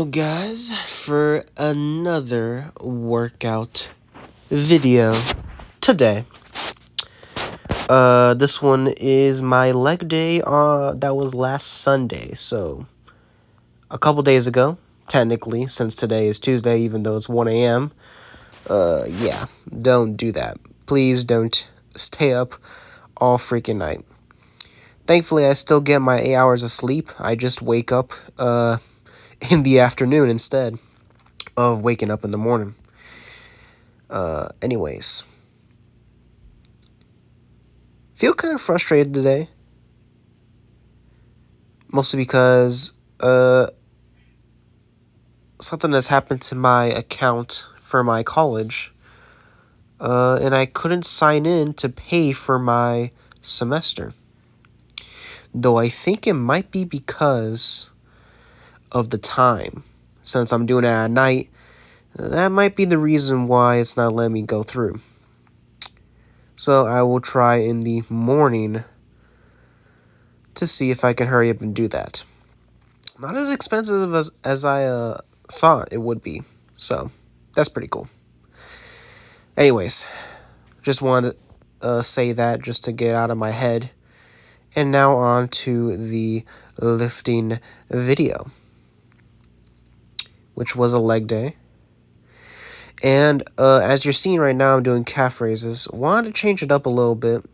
Hello guys, for another workout video today. This one is my leg day, that was last Sunday, so a couple days ago, technically, since today is Tuesday, even though it's 1 a.m. Yeah, don't do that. Please don't stay up all freaking night. Thankfully, I still get my 8 hours of sleep. I just wake up, in the afternoon instead of waking up in the morning. Anyways. Feel kind of frustrated today. Mostly because, something has happened to my account for my college. And I couldn't sign in to pay for my semester. Though I think it might be because of the time. Since I'm doing it at night, that might be the reason why it's not letting me go through. So I will try in the morning to see if I can hurry up and do that. Not as expensive as I thought it would be. So that's pretty cool. Anyways, just wanted to say that just to get out of my head. And now on to the lifting video, which was a leg day. And as you're seeing right now, I'm doing calf raises. Wanted to change it up a little bit.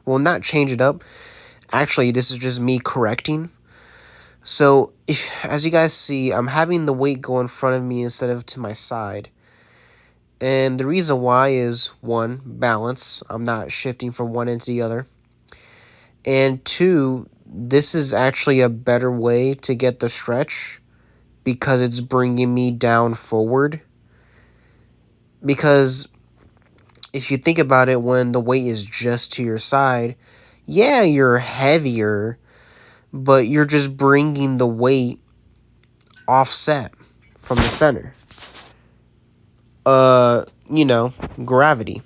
Well, not change it up. Actually, this is just me correcting. So, as you guys see, I'm having the weight go in front of me instead of to my side. And the reason why is, 1, balance. I'm not shifting from one end to the other. And 2, this is actually a better way to get the stretch because it's bringing me down forward. Because if you think about it, when the weight is just to your side, yeah, you're heavier, but you're just bringing the weight offset from the center. Gravity.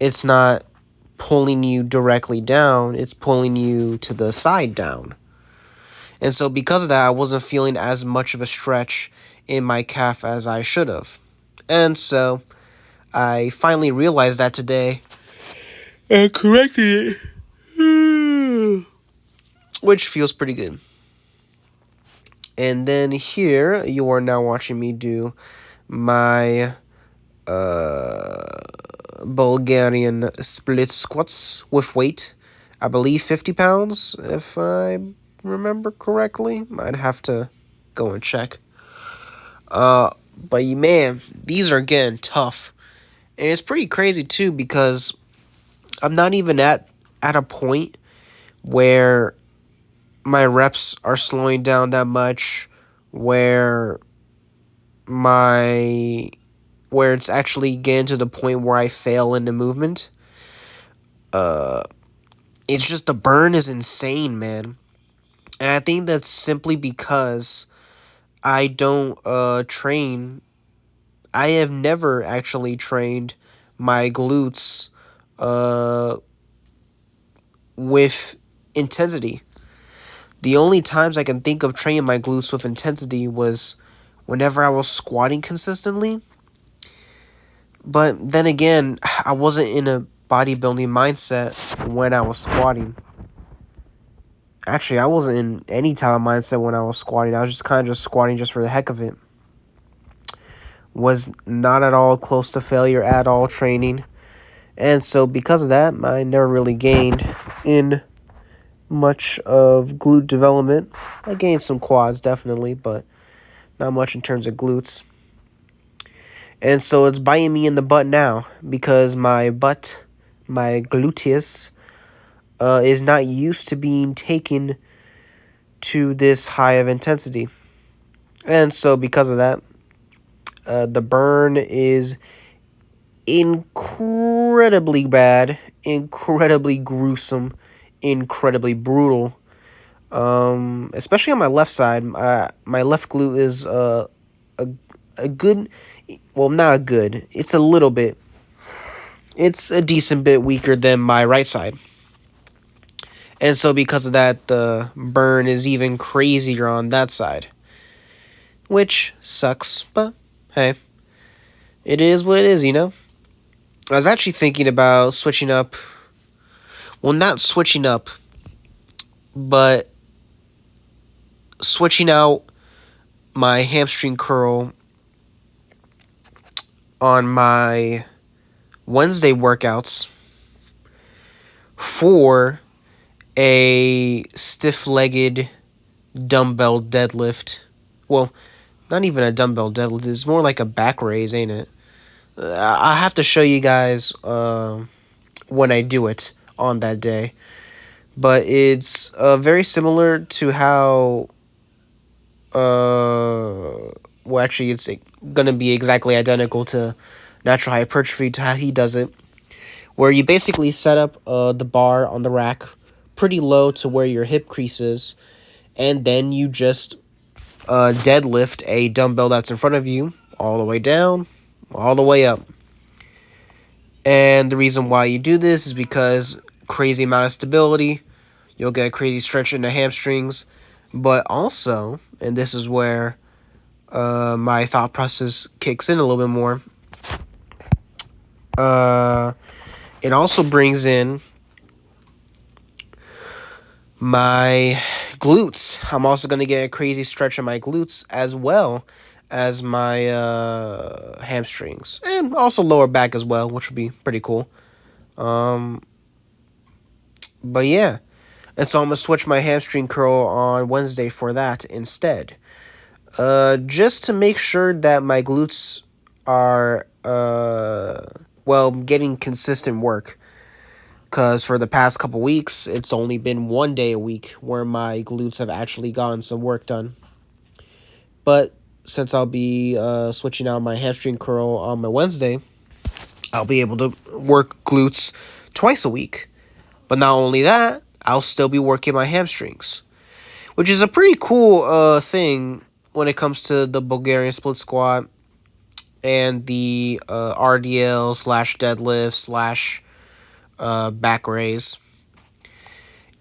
It's not pulling you directly down, it's pulling you to the side down. And so because of that, I wasn't feeling as much of a stretch in my calf as I should have. And so I finally realized that today and corrected it, which feels pretty good. And then here you are now watching me do my Bulgarian split squats with weight. I believe 50 pounds, if I remember correctly. I'd have to go and check. But man, these are getting tough. And it's pretty crazy too, because I'm not even at a point where my reps are slowing down that much, where it's actually getting to the point where I fail in the movement. It's just the burn is insane, man. And I think that's simply because I don't train. I have never actually trained my glutes with intensity. The only times I can think of training my glutes with intensity was whenever I was squatting consistently. But then again, I wasn't in a bodybuilding mindset when I was squatting. Actually, I wasn't in any type of mindset when I was squatting. I was just kind of just squatting just for the heck of it. Was not at all close to failure at all training. And so because of that, I never really gained in much of glute development. I gained some quads, definitely, but not much in terms of glutes. And so it's biting me in the butt now, because my gluteus, is not used to being taken to this high of intensity. And so because of that, the burn is incredibly bad, incredibly gruesome, incredibly brutal. Especially on my left side. My left glute is a good, well, not good. It's a little bit. It's a decent bit weaker than my right side. And so because of that, the burn is even crazier on that side. which sucks, but hey, it is what it is, you know? I was actually thinking about switching up, well, not switching up, but switching out my hamstring curl on my Wednesday workouts for a stiff-legged dumbbell deadlift. Well, not even a dumbbell deadlift. It's more like a back raise, ain't it? I have to show you guys when I do it on that day. But it's very similar to how... well, actually, it's going to be exactly identical to natural hypertrophy, to how he does it. Where you basically set up the bar on the rack pretty low to where your hip crease is. And then you just deadlift a dumbbell that's in front of you all the way down, all the way up. And the reason why you do this is because crazy amount of stability. You'll get a crazy stretch in the hamstrings. But also, and this is where my thought process kicks in a little bit more, it also brings in my glutes. I'm also going to get a crazy stretch in my glutes as well as my hamstrings. And also lower back as well, which would be pretty cool. But yeah. And so I'm going to switch my hamstring curl on Wednesday for that instead. Just to make sure that my glutes are, getting consistent work. Because for the past couple weeks, it's only been one day a week where my glutes have actually gotten some work done. But since I'll be switching out my hamstring curl on my Wednesday, I'll be able to work glutes twice a week. But not only that, I'll still be working my hamstrings, which is a pretty cool thing when it comes to the Bulgarian split squat and the RDL / deadlift / back raise,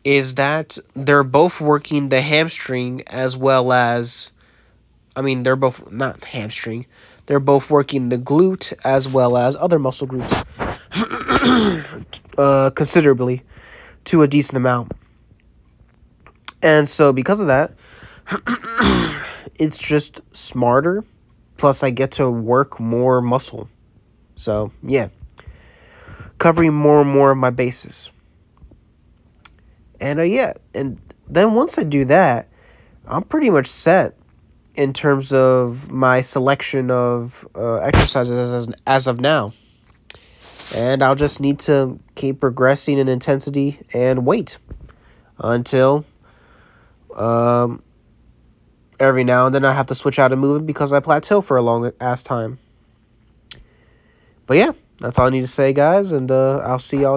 is that they're both working the hamstring as well as, they're both, not hamstring, they're both working the glute as well as other muscle groups considerably, to a decent amount. And so because of that, it's just smarter. Plus, I get to work more muscle. So, yeah. Covering more and more of my bases. And, And then once I do that, I'm pretty much set in terms of my selection of exercises as of now. And I'll just need to keep progressing in intensity and weight until every now and then I have to switch out of movement because I plateau for a long ass time. But yeah, that's all I need to say, guys, and I'll see y'all in the